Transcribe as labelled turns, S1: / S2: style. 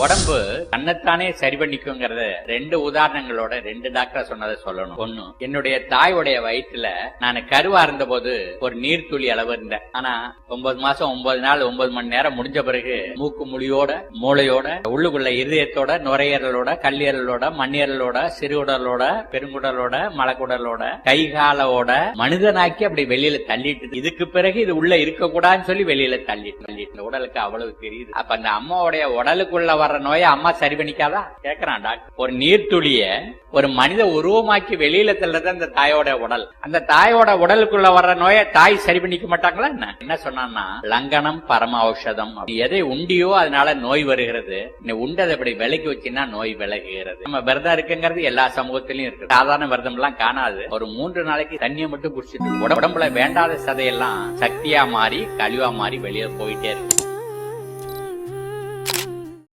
S1: உடம்பு தன்னைத்தானே சரி பண்ணிக்குங்கிறத 2 உதாரணங்களோட 2 டாக்டர் சொன்னதை சொல்லணும். ஒண்ணு, என்னுடைய தாயோடைய வயிற்றுல நான் கருவா இருந்த போது ஒரு நீர்த்துளி அளவு இருந்தேன். ஆனா 9 மாசம் 9 நாள் 9 மணி நேரம் முடிஞ்ச பிறகு மூக்கு முழியோட மூளையோட உள்ளுக்குள்ள இருதயத்தோட நுரையீரலோட கல்லீரலோட மண்ணீரலோட சிறுகுடலோட பெருங்குடலோட மலக்குடலோட கைகாலோட மனிதனாக்கி அப்படி வெளியில தள்ளிட்டு, இதுக்கு பிறகு இது உள்ள இருக்க கூடாதுன்னு சொல்லி வெளியில தள்ளிட்டு உடலுக்கு அவ்வளவு தெரியுது. அப்ப அந்த அம்மாவுடைய உடலுக்குள்ள வர்ற நோயை அம்மா சரி பண்ணிக்காதா கேக்குறான் டாக்டர். ஒரு நீர்த்துளிய ஒரு மனித உருவமாக்கி வெளியில தள்ளது அந்த தாயோட உடல். அந்த தாயோட உடலுக்குள்ள வர்ற நோயை தாய் சரி பண்ணிக்க மாட்டாங்களா? என்ன சொன்னான்னா, லங்கனம் பரம ஔஷதம். எதை உண்டியோ அதனால நோய் வருகிறது, நீ உண்டதை அப்படி விலக்கி வச்சுன்னா நோய் விலகுகிறது. நம்ம விரதம் இருக்குங்கிறது எல்லா சமூகத்திலயும் இருக்கு. சாதாரண விரதம் எல்லாம் காணாது. ஒரு 3 நாளைக்கு தண்ணியை மட்டும் குடிச்சிட்டு உடம்புல வேண்டாத சதையெல்லாம் சக்தியா மாறி கழிவா மாறி வெளியே போயிட்டே இருக்கு.